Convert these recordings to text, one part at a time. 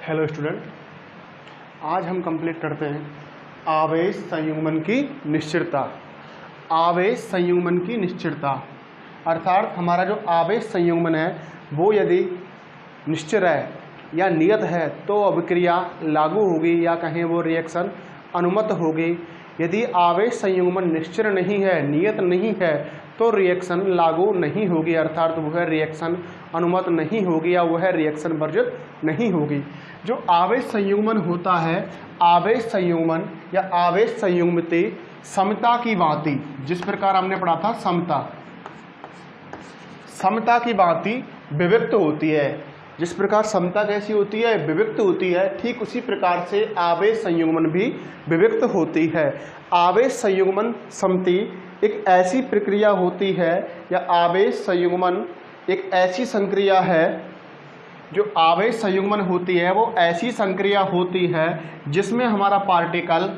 Hello student, आज हम complete करते हैं आवेश संयुग्मन की निश्चितता। आवेश संयुग्मन की निश्चितता अर्थात हमारा जो आवेश संयुग्मन है वो यदि निश्चित है या नियत है तो अभिक्रिया लागू होगी या कहें वो रिएक्शन अनुमत होगी। यदि आवेश संयुग्मन निश्चित नहीं है, नियत नहीं है तो रिएक्शन लागू नहीं होगी, अर्थात वह रिएक्शन अनुमत नहीं होगी या वह रिएक्शन वर्जित नहीं होगी। जो आवेश संयुग्मन होता है, आवेश संयुग्मन या आवेश संयुग्मिति समता की भांति, जिस प्रकार हमने पढ़ा था समता की भांति विविक्त होती है। जिस प्रकार समता कैसी होती है, विविक्त होती है, ठीक उसी प्रकार से आवेश संयुग्मन भी विविक्त होती है। आवेश संयुग्मन समति एक ऐसी प्रक्रिया होती है या आवेश संयुग्मन एक ऐसी संक्रिया है, जो आवेश संयुग्मन होती है वो ऐसी संक्रिया होती है जिसमें हमारा पार्टिकल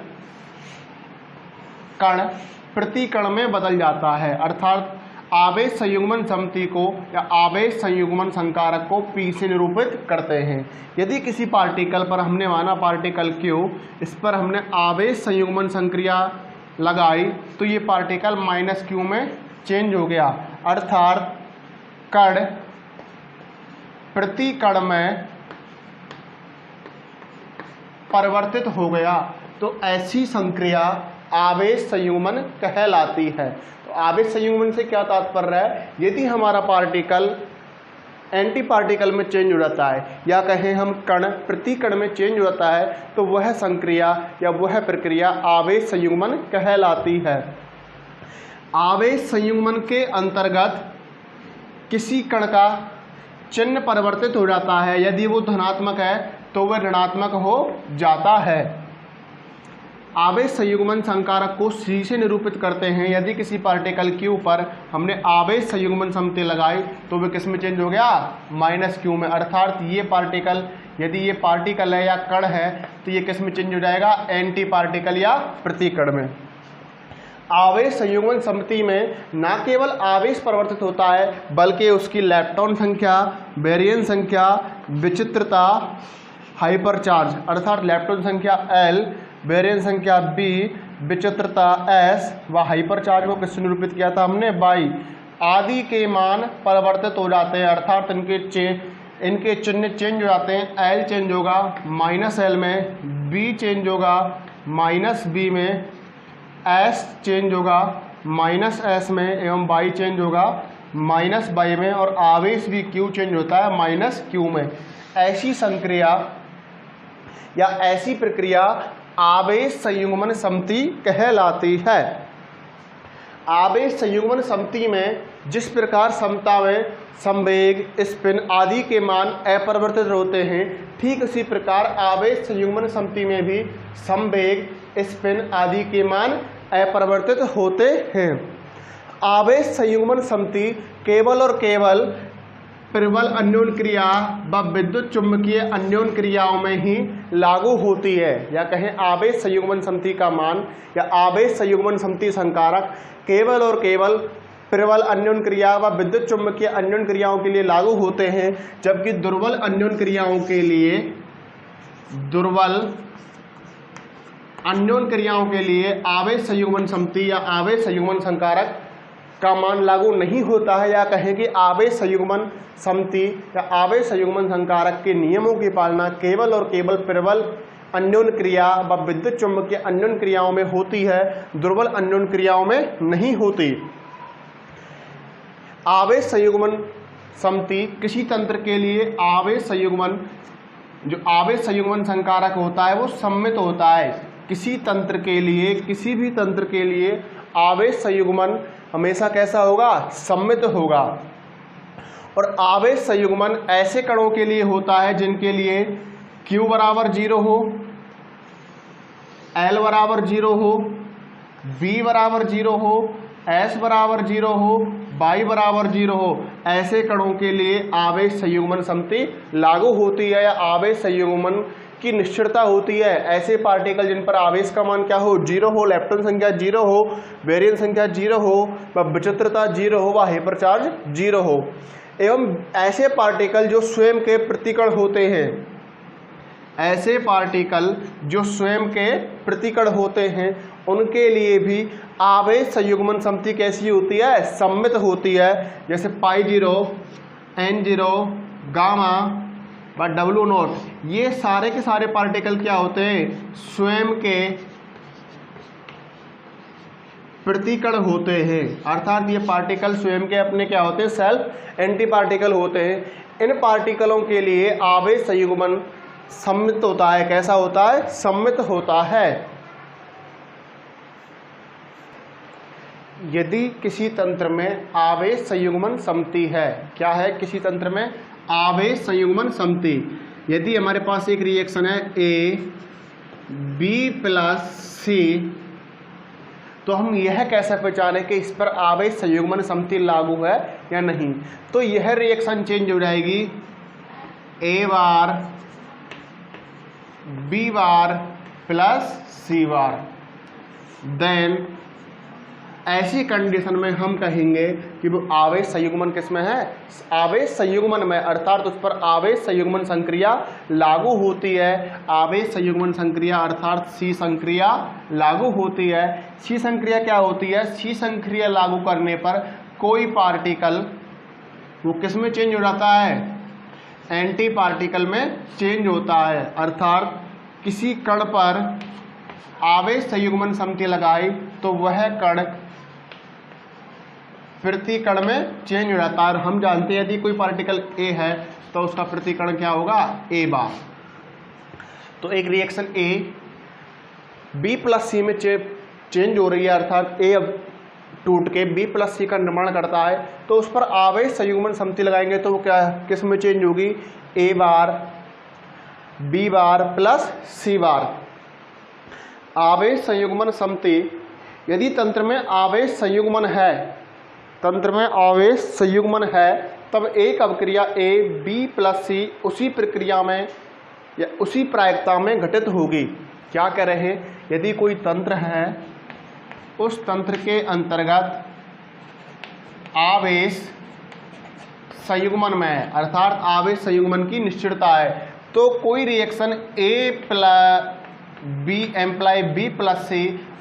कण प्रति कण में बदल जाता है। अर्थात आवेश संयुग्मन समति को या आवेश संयुग्मन संकारक को P से निरूपित करते हैं। यदि किसी पार्टिकल पर हमने माना पार्टिकल Q, इस पर हमने आवेश संयुग्मन संक्रिया लगाई तो ये पार्टिकल -Q में चेंज हो गया, अर्थात कण प्रति कण में परिवर्तित हो गया, तो ऐसी संक्रिया आवेश संयुग्मन कहलाती है। तो आवेश संयुग्मन से क्या तात्पर्य है, यदि हमारा पार्टिकल एंटी पार्टिकल में चेंज हो जाता है या कहें हम कण प्रति कण में चेंज हो जाता है तो वह संक्रिया या वह प्रक्रिया आवेश संयुग्मन कहलाती है। आवेश संयुग्मन के अंतर्गत किसी कण का चिन्ह परिवर्तित हो जाता है, यदि वो धनात्मक है तो वह ऋणात्मक हो जाता है। आवेश संयुग्मन संकारक को C से निरूपित करते हैं। यदि किसी पार्टिकल Q पर हमने आवेश संयुग्मन समति लगाई तो वह किस में चेंज हो गया, -Q में, अर्थात ये पार्टिकल यदि ये पार्टिकल है या कण है तो ये किस में चेंज हो जाएगा, एंटी पार्टिकल या प्रतिकण में। आवेश संयुग्मन समति में न केवल आवेश परिवर्तित होता है बल्कि उसकी इलेक्ट्रॉन संख्या, बेरियन संख्या, विचित्रता, हाइपरचार्ज अर्थात इलेक्ट्रॉन संख्या L, बेरियन संख्या B, विचित्रता S व हाइपरचार्ज को किससे निरूपित किया था हमने, बाई आदि के मान परिवर्तित हो जाते हैं, अर्थात इनके चिन्ह चेंज हो जाते हैं। L चेंज होगा -L में, B चेंज होगा -B में, S चेंज होगा -S में एवं Y चेंज होगा -Y में, और आवेश भी Q चेंज होता है -Q में। ऐसी संक्रिया या ऐसी प्रक्रिया आवेश संयुग्मन समति कहलाती है। आवेश संयुग्मन समति में जिस प्रकार समता में संवेग, स्पिन आदि के मान अपरिवर्तित होते हैं, ठीक उसी प्रकार आवेश संयुग्मन समति में भी संवेग, स्पिन आदि के मान अपरिवर्तित होते हैं। आवेश संयुग्मन समति केवल और केवल प्रबल अन्योन क्रिया व विद्युत चुंबकीय अन्योन क्रियाओं में ही लागू होती है, या कहें आवेश संयुग्मन समति का मान या आवेश संयुग्मन समति संकारक केवल और केवल प्रबल अन्योन क्रिया व विद्युत चुंबकीय अन्योन क्रियाओं के लिए लागू होते हैं, जबकि दुर्बल अन्योन क्रियाओं के लिए आवेश संयुग्मन समति या आवेश संयुग्मन संकारक का मान लागू नहीं होता है, या कहें कि आवेश संयुग्मन समति या आवेश संयुग्मन संकारक के नियमों की पालना केवल और केवल प्रबल अन्योन क्रिया व विद्युत चुंबकीय अन्योन क्रियाओं में होती है, दुर्बल अन्योन क्रियाओं में नहीं होती। आवेश संयुग्मन समति किसी तंत्र के लिए जो आवेश संयुग्मन संकारक होता है वो सम्मित होता है। किसी भी तंत्र के लिए आवेश संयुग्मन हमेशा कैसा होगा, सम्मित होगा। और आवेश संयुग्मन ऐसे कणों के लिए होता है जिनके लिए Q बराबर 0 हो, L बराबर 0 हो, B बराबर 0 हो, S बराबर 0 हो, Y बराबर 0 हो। ऐसे कणों के लिए आवेश संयुग्मन समति लागू होती है या आवेश संयुग्मन की निश्चितता होती है। ऐसे पार्टिकल जिन पर आवेश का मान क्या हो, 0 हो, इलेक्ट्रॉन संख्या 0 हो, बेरियन संख्या 0 हो, व विचित्रता 0 हो, व हाइपरचार्ज 0 हो। एवं ऐसे पार्टिकल जो स्वयं के प्रतिकण होते हैं ऐसे पार्टिकल जो स्वयं के प्रतिकण होते हैं उनके लिए भी आवेश संयुग्मन समिति कैसी होती है, सममित होती है। जैसे π0, n0, गामा व W0, ये सारे के सारे पार्टिकल क्या होते हैं, स्वयं के प्रतिकण होते हैं। अर्थात ये पार्टिकल स्वयं के अपने क्या होते हैं, सेल्फ एंटी पार्टिकल होते हैं। इन पार्टिकलों के लिए आवेश संयुग्मन सममित होता है। कैसा होता है, सममित होता है। यदि किसी तंत्र में आवेश संयुग्मन सममिति है, क्या है, किसी तंत्र में आवेश संयुग्मन सममिति, यदि हमारे पास एक रिएक्शन है AB+C, तो हम यह कैसे पहचाने कि इस पर आवेश संयुग्मन सममिति लागू है या नहीं। तो यह रिएक्शन चेंज हो जाएगी A bar B bar plus C bar. Then ऐसी कंडीशन में हम कहेंगे कि वो आवेश संयुग्मन किसमें है, आवेश संयुग्मन में, अर्थात उस पर आवेश संयुग्मन संक्रिया लागू होती है। आवेश संयुग्मन संक्रिया अर्थात C संक्रिया लागू होती है। C संक्रिया क्या होती है, C संक्रिया लागू करने पर कोई पार्टिकल वो किस में चेंज हो जाता है, एंटी पार्टिकल में चेंज होता है। अर्थात किसी कण पर आवेश संयुग्मन सममिति लगाई तो वह कण प्रतिकण में चेंज हो जाता है। और हम जानते हैं यदि कोई पार्टिकल A है तो उसका प्रतिकण क्या होगा, A बार। तो एक रिएक्शन A B+C में चेंज हो रही है, अर्थात A अब टूट के B+C का निर्माण करता है, तो उस पर आवेश संयुग्मन सममिति लगाएंगे तो वो क्या किस में चेंज होगी, A bar B bar plus C बार। आवेश संयुग्मन सममिति, यदि तंत्र में आवेश संयुग्मन है, तंत्र में आवेश संयुग्मन है, तब एक अवक्रिया A B+C उसी प्रक्रिया में या उसी प्रायिकता में घटित होगी। क्या कह रहे हैं, यदि कोई तंत्र है, उस तंत्र के अंतर्गत आवेश संयुग्मन में है, अर्थात आवेश संयुग्मन की निश्चितता है, तो कोई रिएक्शन B+C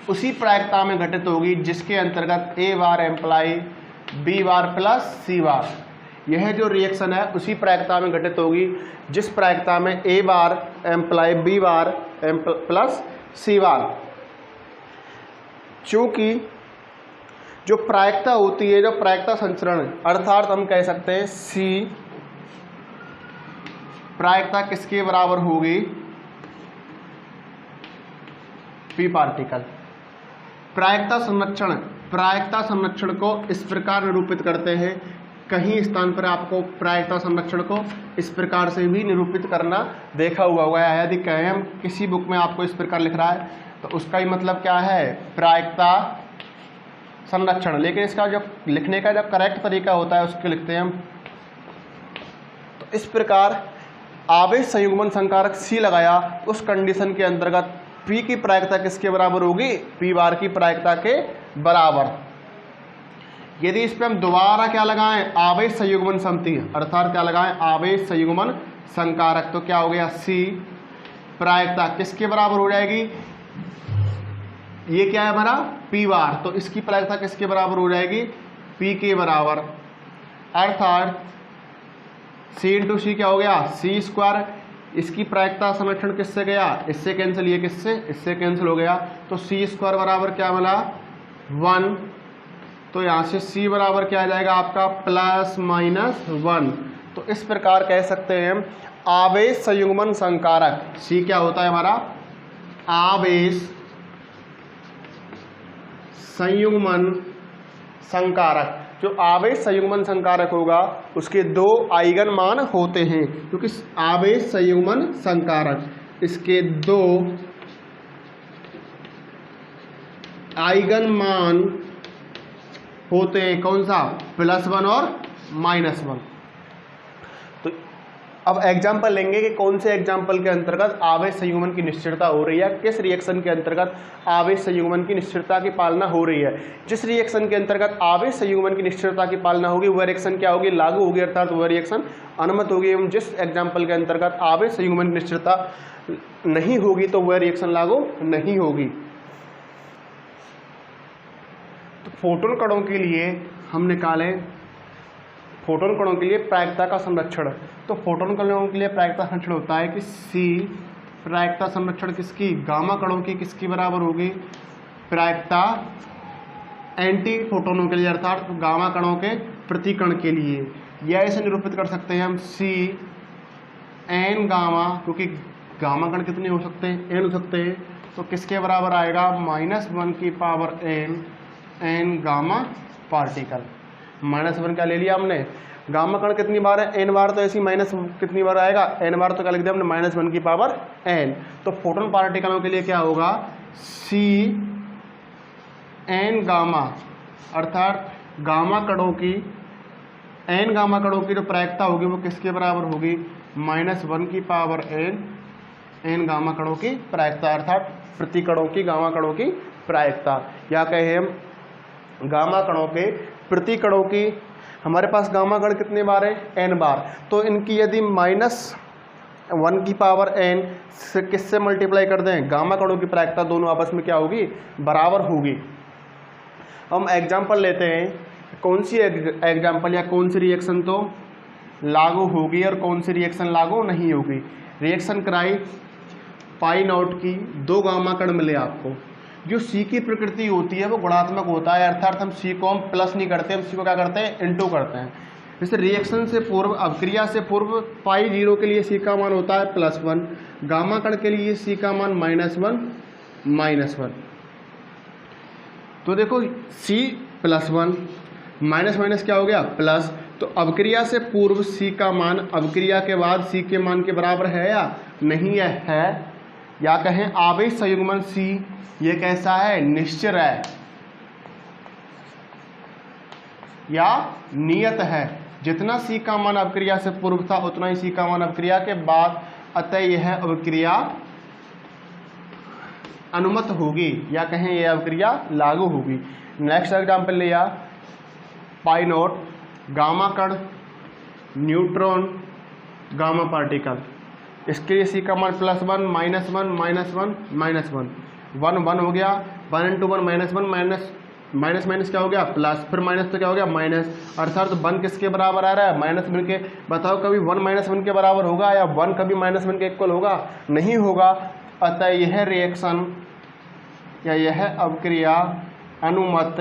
उसी प्रायिकता में घटित होगी जिसके अंतर्गत A bar employee B bar plus C बार। यह जो रिएक्शन है उसी प्रायिकता में घटित होगी जिस प्रायिकता में A bar employee B bar plus C बार। चूंकि जो प्रायिकता होती है, जो प्रायिकता संचरण, अर्थात हम कह सकते हैं C प्रायिकता किसके बराबर होगी, P पार्टिकल। प्रायिकता संरक्षण को इस प्रकार निरूपित करते हैं। कहीं स्थान पर आपको प्रायिकता संरक्षण को इस प्रकार से भी निरूपित करना देखा हुआ है। यदि कहें हम किसी बुक में आपको इस प्रकार लिख रहा है तो उसका ही मतलब क्या है, प्रायिकता संरक्षण। लेकिन इसका जो लिखने का जो करेक्ट तरीका होता है उसके लिखते हैं हम तो इस प्रकार। आवेश संयुग्मन संकारक C लगाया, उस कंडीशन के अंतर्गत P की प्रायिकता किसके बराबर होगी, P बार की प्रायिकता के बराबर। यदि इस पे हम दोबारा क्या लगाएं, आवेश संयुग्मन सममिति, अर्थात क्या लगाएं, आवेश संयुग्मन संकारक, तो क्या हो गया, C प्रायिकता किसके बराबर हो जाएगी, ये क्या है हमारा P बार, तो इसकी प्रायिकता किसके बराबर हो जाएगी, P के बराबर। अर्थात C इंटू C क्या हो गया, C स्क्वायर। इसकी प्रायिकता संरक्षण किससे गया, इससे कैंसिल, ये किससे, इससे कैंसिल हो गया, तो C स्क्वायर बराबर क्या मिला, 1। तो यहाँ से C बराबर क्या आ जाएगा आपका, ±1। तो इस प्रकार कह सकते हैं आवेश संयुग्मन संकारक C क्या होता है हमारा, आवेश संयुग्मन संकारक। जो आवेश संयुग्मन संकारक होगा उसके 2 आइगन मान होते हैं, क्योंकि आवेश संयुग्मन संकारक इसके 2 आइगन मान होते हैं। कौन सा, +1 और -1। तो अब एग्जाम्पल लेंगे कि कौन से एग्जाम्पल के अंतर्गत आवेश संयुग्मन की निश्चितता हो रही है, किस रिएक्शन के अंतर्गत आवेश संयुग्मन की निश्चितता की पालना हो रही है। जिस रिएक्शन के अंतर्गत आवेश संयुग्मन की निश्चितता की पालना होगी वह रिएक्शन क्या होगी, लागू होगी, अर्थात वह रिएक्शन अनुमत होगी। एवं जिस एग्जाम्पल के अंतर्गत आवेश संयुग्मन की निश्चितता नहीं होगी तो वह रिएक्शन लागू नहीं होगी। तो फोटोन कणों के लिए हम निकालें फोटोन कणों के लिए प्रायिकता का संरक्षण। तो फोटोन कणों के लिए प्रायिकता संरक्षण होता है कि सी प्रायिकता संरक्षण किसकी, गामा कणों की किसकी बराबर होगी, प्रायिकता एंटी फोटोनों के लिए अर्थात गामा कणों के प्रति कण के लिए। या ऐसे निरूपित कर सकते हैं हम सी एन गामा, क्योंकि गामा कण कितने हो सकते हैं, एन हो सकते हैं, तो किसके बराबर आएगा -1 की पावर एन गामा पार्टिकल। -1 क्या ले लिया हमने, गामा कण कितनी बार है, एन बार, तो ऐसी माइनस कितनी बार आएगा, एन बार, तो क्या लिख दिया हमने -1 की पावर एन। तो फोटोन पार्टिकलों के लिए क्या होगा, सी एन गामा, अर्थात गामा कणों की एन गामा कणों की जो प्रायिकता होगी वो किसके बराबर होगी, -1 की पावर एन गामा कणों की प्रायिकता, अर्थात प्रति कणों की गामा कणों की प्रायिकता। या कहें हम गामा कणों के प्रति कणों की, हमारे पास गामा कण कितने बार है, एन बार, तो इनकी यदि -1 की पावर एन से किससे मल्टीप्लाई कर दें, गामा कणों की प्रायिकता दोनों आपस में क्या होगी, बराबर होगी। हम एग्जाम्पल लेते हैं, कौन सी एग्जाम्पल या कौन सी रिएक्शन तो लागू होगी और कौन सी रिएक्शन लागू नहीं होगी। रिएक्शन कराई पाई नॉट की, 2 गामा कण मिले आपको। जो सी की प्रकृति होती है वो गुणात्मक होता है, अर्थात हम सी को हम प्लस नहीं करते, हम सी को क्या करते हैं, इनटू करते हैं। जैसे रिएक्शन से पूर्व, अभिक्रिया से पूर्व पाई 0 के लिए सी का मान होता है +1, गामा कण के लिए सी का मान -1। तो देखो सी +1 माइनस क्या हो गया, प्लस। तो अभिक्रिया से पूर्व सी का मान अभिक्रिया के बाद सी के मान के बराबर है या नहीं है। या कहें आवेश संयुग्मन सी ये कैसा है, निश्चर है या नियत है। जितना सी का मान अभिक्रिया से पूर्व था उतना ही सी का मान अभिक्रिया के बाद, अतः यह अभिक्रिया अनुमत होगी या कहें यह अभिक्रिया लागू होगी। नेक्स्ट एग्जाम्पल लिया पाई नॉट, गामा कण, न्यूट्रॉन, गामा पार्टिकल। इसके लिए सी का मान +1 -1 1 हो गया, 1 × 1 -1 क्या हो गया, प्लस, फिर माइनस तो क्या हो गया, माइनस, अर्थात 1 किसके बराबर आ रहा है, -1 के। बताओ कभी 1 -1 के बराबर होगा या 1 कभी -1 के इक्वल होगा, नहीं होगा। अतः यह रिएक्शन या यह अभिक्रिया अनुमत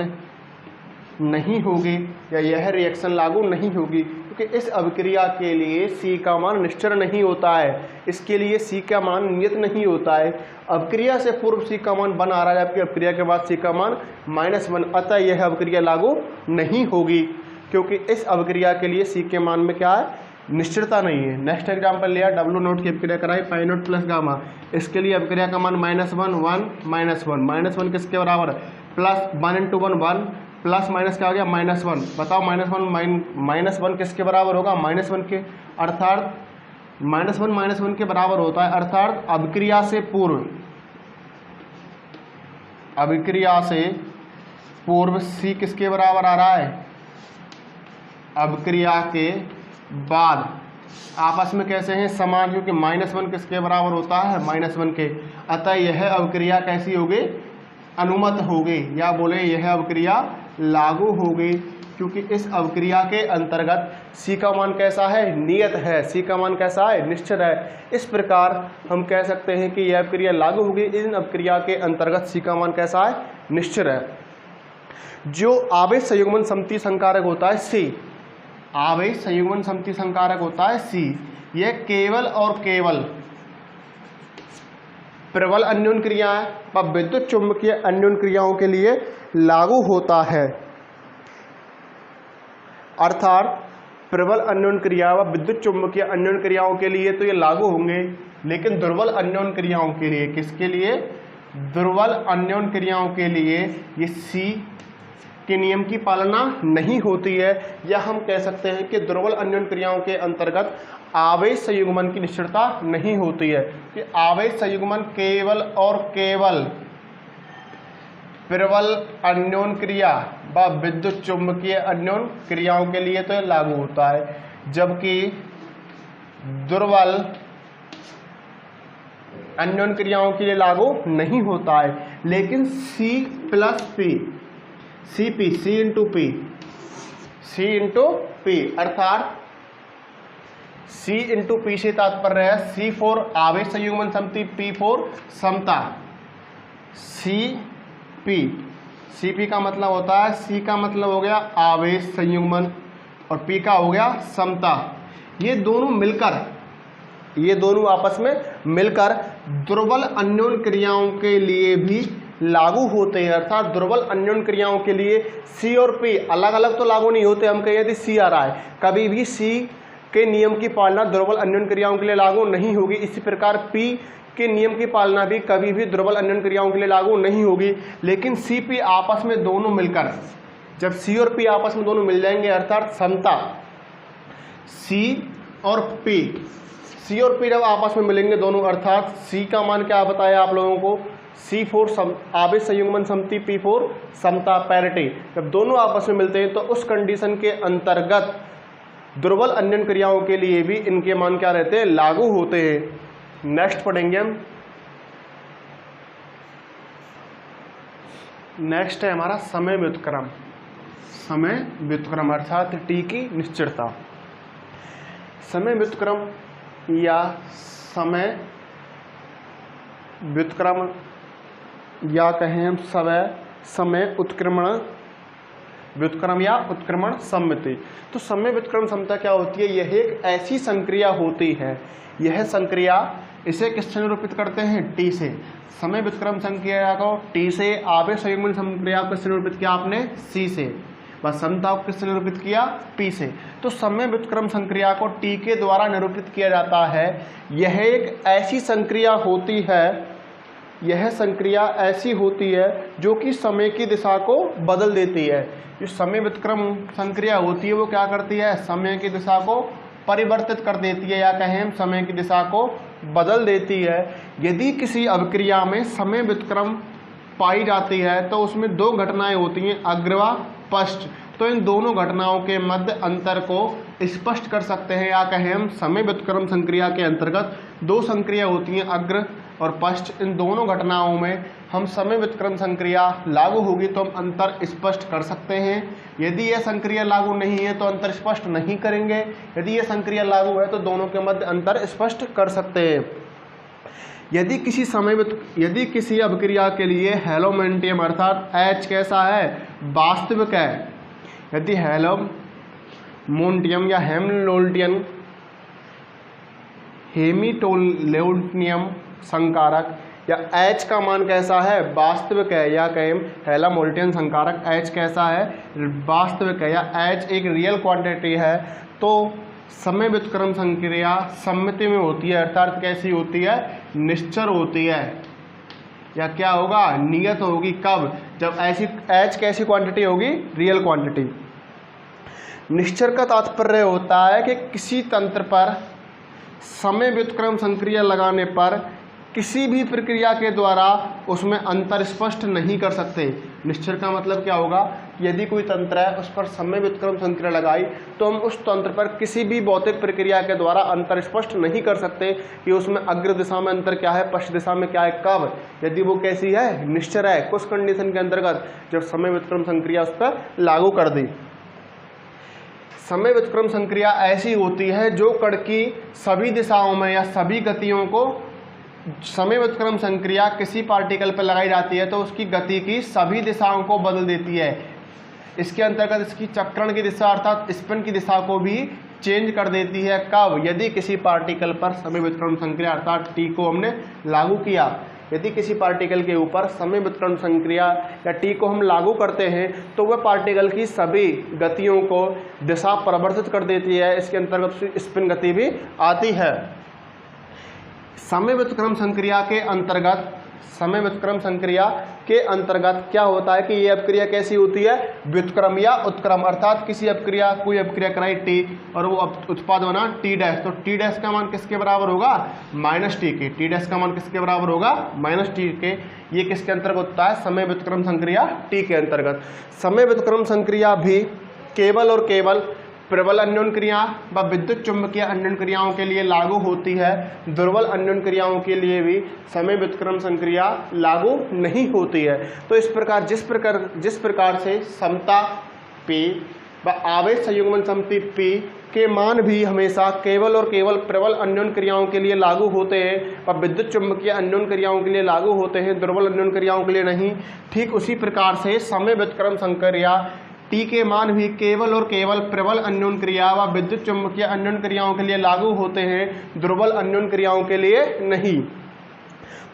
नहीं होगी या यह रिएक्शन लागू नहीं होगी, क्योंकि इस अभिक्रिया के लिए सी का मान निश्चर नहीं होता है, इसके लिए सी का मान नियत नहीं होता है। अभिक्रिया से पूर्व सी का मान 1 आ रहा है, जबकि अभिक्रिया के बाद सी का मान -1, अतः यह अभिक्रिया लागू नहीं होगी, क्योंकि इस अभिक्रिया के लिए सी के मान में क्या है, निश्चितता नहीं है। नेक्स्ट एग्जाम्पल लिया डब्ल्यू नोट की अभिक्रिया कराई पाई नोट प्लस गामा। इसके लिए अभिक्रिया का मान -1 किसके बराबर है, +1 × 1 प्लस माइनस क्या हो गया, -1। बताओ -1 किसके बराबर होगा, -1 के, अर्थात -1 के बराबर होता है। अर्थात अभिक्रिया से पूर्व सी किसके बराबर आ रहा है, अभिक्रिया के बाद आपस में कैसे हैं, समान, क्योंकि -1 किसके बराबर होता है, -1 के। अतः यह अभिक्रिया कैसी होगी, अनुमत होगी, या बोले यह अभिक्रिया लागू होगी, क्योंकि इस अभिक्रिया के अंतर्गत सी का मान कैसा है, नियत है, सी का मान कैसा है, निश्चित है। इस प्रकार हम कह सकते हैं कि यह अभिक्रिया लागू होगी, इन अभिक्रिया के अंतर्गत सी का मान कैसा है, निश्चित है। जो आवेश संयुग्मन समति संकारक होता है सी, आवेश संयुग्मन समति संकारक होता है सी, यह केवल और केवल प्रबल अन्योन क्रियाएं व विद्युत चुंबकीय अन्योन क्रियाओं के लिए लागू होता है। अर्थात प्रबल अन्योन क्रिया व विद्युत चुंबकीय अन्योन क्रियाओं के लिए तो ये लागू होंगे, लेकिन दुर्बल अन्योन क्रियाओं के लिए, किसके लिए, दुर्बल अन्योन क्रियाओं के लिए ये सी के नियम की पालना नहीं होती है, या हम कह सकते हैं कि दुर्बल अन्योन्य क्रियाओं के अंतर्गत आवेश संयुग्मन की निश्चितता नहीं होती है, कि आवेश संयुग्मन केवल और केवल प्रबल अन्योन्य क्रिया व विद्युत चुंबकीय अन्योन्य क्रियाओं के लिए तो लागू होता है, जबकि दुर्बल अन्योन्य क्रियाओं के लिए लागू नहीं होता है। लेकिन C प्लस पी, सी इंटू पी अर्थात C इंटू पी से तात्पर्य है C4 आवेश संयुग्मन समति, P4 समता। CP का मतलब होता है, C का मतलब हो गया आवेश संयुग्मन और P का हो गया समता। ये दोनों आपस में मिलकर दुर्बल अन्योन्य क्रियाओं के लिए भी लागू होते हैं, अर्थात दुर्बल अन्योन्य क्रियाओं के लिए C और P अलग अलग तो लागू नहीं होते। हम कहें यदि C आ रहा है, कभी भी C के नियम की पालना दुर्बल अन्योन्य क्रियाओं के लिए लागू नहीं होगी। इसी प्रकार P के नियम की पालना भी कभी भी दुर्बल अन्योन्य क्रियाओं के लिए लागू नहीं होगी। लेकिन CP आपस में दोनों मिलकर, जब C और P आपस में दोनों मिल जाएंगे अर्थात समता, C और P जब आपस में मिलेंगे दोनों, अर्थात C का मान क्या बताया आप लोगों को, C4 आवेश संयुग्मन समति, P4 समता पैरिटी। जब दोनों आपस में मिलते हैं तो उस कंडीशन के अंतर्गत दुर्बल अन्योन्य क्रियाओं के लिए भी इनके मान क्या रहते हैं, लागू होते हैं। नेक्स्ट पढ़ेंगे हम, नेक्स्ट है हमारा समय व्युत्क्रम। समय व्युत्क्रम अर्थात T की निश्चितता। समय व्युत्क्रम या समय व्युत्क्रम या कहें हम समय उत्क्रमण व्युत्क्रम या उत्क्रमण सममिति। तो समय व्युत्क्रम समता क्या होती है, यह एक ऐसी संक्रिया होती है, यह संक्रिया इसे किससे निरूपित करते हैं, T से। समय व्युत्क्रम संक्रिया को T से, आवेश संयुग्मन संक्रिया को किससे निरूपित किया आपने, C से, व समता को किससे निरूपित किया, P से। तो समय व्युत्क्रम संक्रिया को T के द्वारा निरूपित किया जाता है। यह एक ऐसी संक्रिया होती है, यह संक्रिया ऐसी होती है जो कि समय की दिशा को बदल देती है। जो समय व्युत्क्रम संक्रिया होती है वो क्या करती है, समय की दिशा को परिवर्तित कर देती है, या कहें हम समय की दिशा को बदल देती है। यदि किसी अभिक्रिया में समय व्युत्क्रम पाई जाती है तो उसमें दो घटनाएं होती हैं, अग्र व पश्च। तो इन दोनों घटनाओं के मध्य अंतर को स्पष्ट कर सकते हैं, या कहें हम समय व्युत्क्रम संक्रिया के अंतर्गत दो संक्रिया होती हैं, अग्र और पश्च। इन दोनों घटनाओं में हम समय व्युत्क्रम संक्रिया लागू होगी तो हम अंतर स्पष्ट कर सकते हैं। यदि यह संक्रिया लागू नहीं है तो अंतर स्पष्ट नहीं करेंगे, यदि यह संक्रिया लागू है तो दोनों के मध्य अंतर स्पष्ट कर सकते हैं। यदि किसी अभिक्रिया के लिए हेलोमेंटियम अर्थात H कैसा है, वास्तविक है, यदि हेलोमोंटियम या हेमिटोलेटियम संकारक या H का मान कैसा है, वास्तविक है, या कहें हेलोमोल्टियन संकारक H कैसा है, वास्तविक है, या H एक रियल क्वांटिटी है, तो समय व्युत्क्रम संक्रिया सममिति में होती है, अर्थात कैसी होती है, निश्चर होती है, या क्या होगा, नियत होगी। कब, जब ऐसी H कैसी क्वांटिटी होगी, रियल क्वांटिटी। निश्चर का तात्पर्य होता है कि किसी तंत्र पर समय व्युत्क्रम संक्रिया लगाने पर किसी भी प्रक्रिया के द्वारा उसमें अंतर स्पष्ट नहीं कर सकते। निश्चर का मतलब क्या होगा, यदि कोई तंत्र है उस पर समय व्युत्क्रम संक्रिया लगाई तो हम उस तंत्र पर किसी भी भौतिक प्रक्रिया के द्वारा अंतर स्पष्ट नहीं कर सकते कि उसमें अग्र दिशा में अंतर क्या है, पश्च दिशा में क्या है, कब, यदि वो कैसी है, निश्चर है, कुछ कंडीशन के अंतर्गत, जब समय व्युत्क्रम संक्रिया उस पर लागू कर दी। समय व्युत्क्रम संक्रिया ऐसी होती है जो कण की सभी दिशाओं में या सभी गतियों को, समय व्युत्क्रम संक्रिया किसी पार्टिकल पर लगाई जाती है तो उसकी गति की सभी दिशाओं को बदल देती है। इसके अंतर्गत इसकी चक्रण की दिशा अर्थात स्पिन की दिशा को भी चेंज कर देती है। कब, यदि किसी पार्टिकल पर समय व्युत्क्रम संक्रिया अर्थात T को हमने लागू किया। यदि किसी पार्टिकल के ऊपर समय व्युत्क्रम संक्रिया या T को हम लागू करते हैं तो वह पार्टिकल की सभी गतियों को दिशा परिवर्तित कर देती है। इसके अंतर्गत स्पिन गति भी आती है। समय व्युत्क्रम संक्रिया के अंतर्गत समय व्युत्क्रम संक्रिया के अंतर्गत क्या होता है कि ये अपक्रिया कैसी होती है, व्युत्क्रम या उत्क्रम, अर्थात किसी अपक्रिया कोई अपक्रिया कराई टी और वो उत्पाद बना टी डैश, तो टी डैश का मान किसके बराबर होगा, माइनस टी के। टी डैश का मान किसके बराबर होगा, माइनस टी के। ये किसके अंतर्गत होता है, समय व्युत्क्रम संक्रिया टी के अंतर्गत। समय व्युत्क्रम संक्रिया भी केवल और केवल प्रबल अन्योन क्रिया व विद्युत चुंबकीय अन्योन क्रियाओं के लिए लागू होती है। दुर्बल अन्योन क्रियाओं के लिए भी समय व्युत्क्रम संक्रिया लागू नहीं होती है। तो इस प्रकार जिस प्रकार से समता P व आवेश संयुग्मन समति P के मान भी हमेशा केवल और केवल प्रबल अन्योन क्रियाओं के लिए लागू होते हैं व विद्युत चुंबकीय अन्योन क्रियाओं के लिए लागू होते हैं, दुर्बल अन्योन क्रियाओं के लिए नहीं। ठीक उसी प्रकार से समय व्युत्क्रम संक्रिया टी के मान भी केवल और केवल प्रबल अन्योन क्रिया व विद्युत चुंबकीय अन्योन क्रियाओं के लिए लागू होते हैं, दुर्बल अन्योन क्रियाओं के लिए नहीं।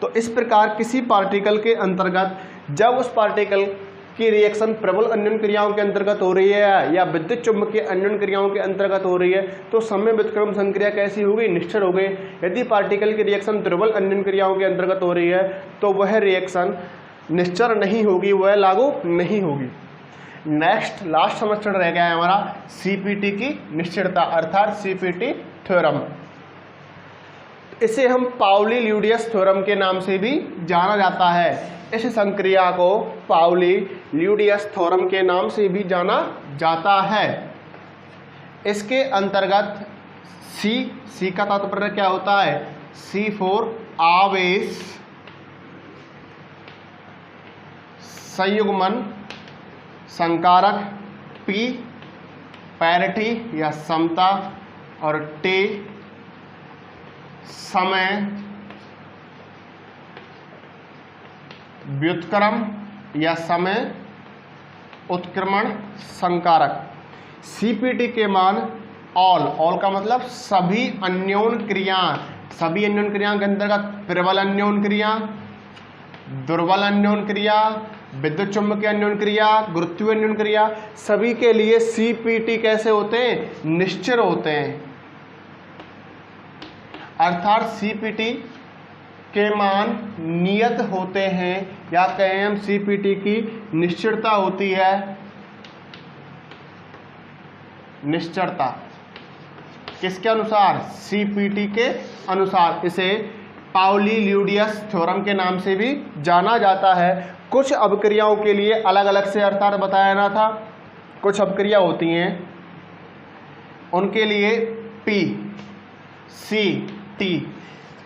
तो इस प्रकार किसी पार्टिकल के अंतर्गत जब उस पार्टिकल की रिएक्शन प्रबल अन्योन क्रियाओं के अंतर्गत हो रही है या विद्युत चुंबकीय अन्योन क्रियाओं के अंतर्गत हो रही है तो समय व्युत्क्रम संक्रिया कैसी होगी, निश्चल हो गई। यदि पार्टिकल की रिएक्शन दुर्बल अन्योन क्रियाओं के अंतर्गत हो रही है तो वह रिएक्शन निश्चल नहीं होगी, वह लागू नहीं होगी। नेक्स्ट लास्ट समस्या रह गया है हमारा सीपीटी की निश्चितता अर्थात सीपीटी थ्योरम। इसे हम पाउली ल्यूडियस थ्योरम के नाम से भी जाना जाता है। इस संक्रिया को पाउली ल्यूडियस थ्योरम के नाम से भी जाना जाता है। इसके अंतर्गत सी का तात्पर्य क्या होता है, सी फॉर आवेश संयुग्मन संकारक, P पैरिटी या समता और T समय व्युत्क्रम या समय उत्क्रमण संकारक। CPT के मान ऑल का मतलब सभी अन्योन क्रियाओं के अंतर्गत प्रबल अन्योन क्रिया, दुर्बल अन्योन क्रिया, विद्युत चुंबकीय अन्योन क्रिया, गुरुत्वीय अन्योन क्रिया, सभी के लिए सीपीटी कैसे होते हैं, निश्चल होते हैं। अर्थात सीपीटी के मान नियत होते हैं या कहें हम सीपीटी की निश्चलता होती है। निश्चलता किसके अनुसार, सीपीटी के अनुसार। इसे पाउली ल्यूडियस थ्योरम के नाम से भी जाना जाता है। कुछ अपक्रियाओं के लिए अलग अलग से अर्थात बताया ना था, कुछ अपक्रिया होती हैं उनके लिए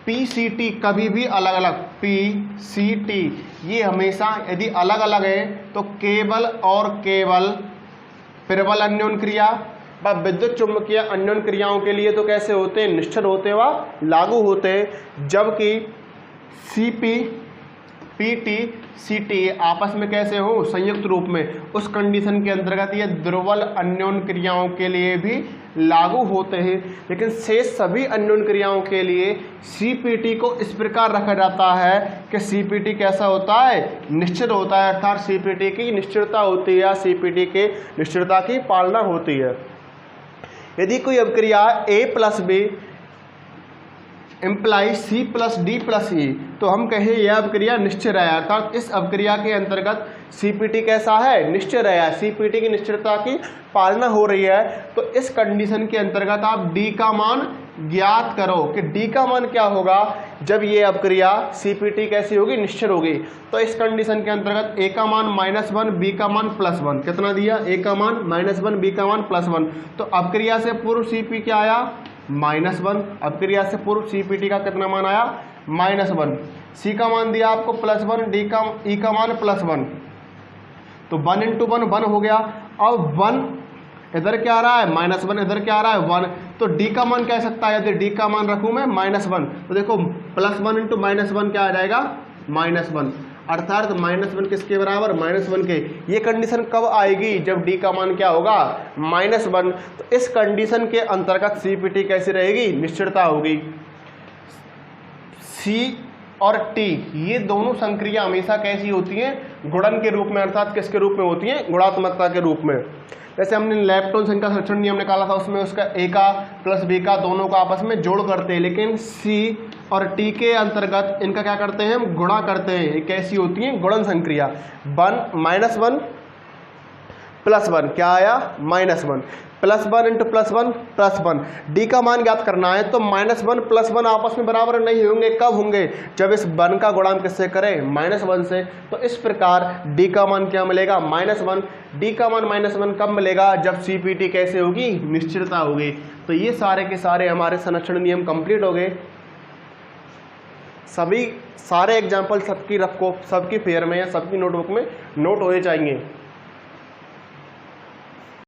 पीसीटी कभी भी अलग अलग, पीसीटी ये हमेशा यदि अलग अलग है तो केवल और केवल प्रबल अन्योन क्रिया व विद्युत चुंबकीय अन्योन क्रियाओं के लिए तो कैसे होते हैं, निश्चल होते व लागू होते हैं। जबकि पीटी सीटी आपस में कैसे हो, संयुक्त रूप में, उस कंडीशन के अंतर्गत ये दुर्बल अन्योन क्रियाओं के लिए भी लागू होते हैं। लेकिन शेष सभी अन्योन क्रियाओं के लिए सीपीटी को इस प्रकार रखा जाता है कि सीपीटी कैसा होता है, निश्चित होता है। अर्थात सीपीटी की निश्चितता होती है या सीपीटी के निश्चितता की पालना होती है। यदि कोई अपक्रिया A plus B imply C plus D plus E तो हम कहें यह अपक्रिया निश्चल है। अर्थात इस अपक्रिया के अंतर्गत सीपीटी कैसा है, निश्चल है, सीपीटी की निश्चितता की पालना हो रही है। तो इस कंडीशन के अंतर्गत आप D का मान ज्ञात करो कि D का मान क्या होगा जब ये अपक्रिया सीपीटी कैसी होगी, निश्चल होगी। तो इस कंडीशन के अंतर्गत A का मान -1, B का मान +1, कितना दिया, A का मान -1, B का मान +1। तो अपक्रिया से पूर्व सीपी क्या आया, -1। अपक्रिया से पूर्व सीपीटी का कितना मान आया, -1। C का मान दिया आपको +1, E का मान +1, तो 1 × 1 1 हो गया। अब 1 इधर क्या आ रहा है, -1 इधर क्या आ रहा है, 1। तो D का मान क्या सकता है, यदि D का मान रखूं मैं -1 तो देखो +1 × -1 क्या आ जाएगा, -1। अर्थात -1 किसके बराबर, -1 के। ये कंडीशन कब आएगी, जब D का मान क्या होगा, -1। तो इस कंडीशन के अंतर्गत सीपीटी कैसी रहेगी, निश्चितता होगी। C और T ये दोनों संक्रिया हमेशा कैसी होती हैं, गुणन के रूप में, अर्थात किसके रूप में होती हैं, गुणात्मकता के रूप में। जैसे हमने लेप्टोन संख्या संरक्षण नियम निकाला था, उसमें उसका A का प्लस B का दोनों का आपस में जोड़ करते हैं। लेकिन C और टी के अंतर्गत इनका क्या करते हैं, हम गुणा करते हैं। ये कैसी होती है, गुणन संक्रिया। 1 -1 +1 क्या आया, -1 +1 इंटू +1 +1। डी का मान ज्ञात करना है तो -1 +1 आपस में बराबर नहीं होंगे। कब होंगे, जब इस 1 का गुणा हम किससे करें, -1 से। तो इस प्रकार डी का मान क्या मिलेगा, -1। डी का मान -1 कब मिलेगा, जब सीपीटी कैसे होगी, निश्चितता होगी। तो ये सारे के सारे हमारे संरक्षण नियम कंप्लीट हो गए। सभी सारे एग्जाम्पल सबकी रखो, सबकी फेयर में या सबकी नोटबुक में नोट होने चाहिए।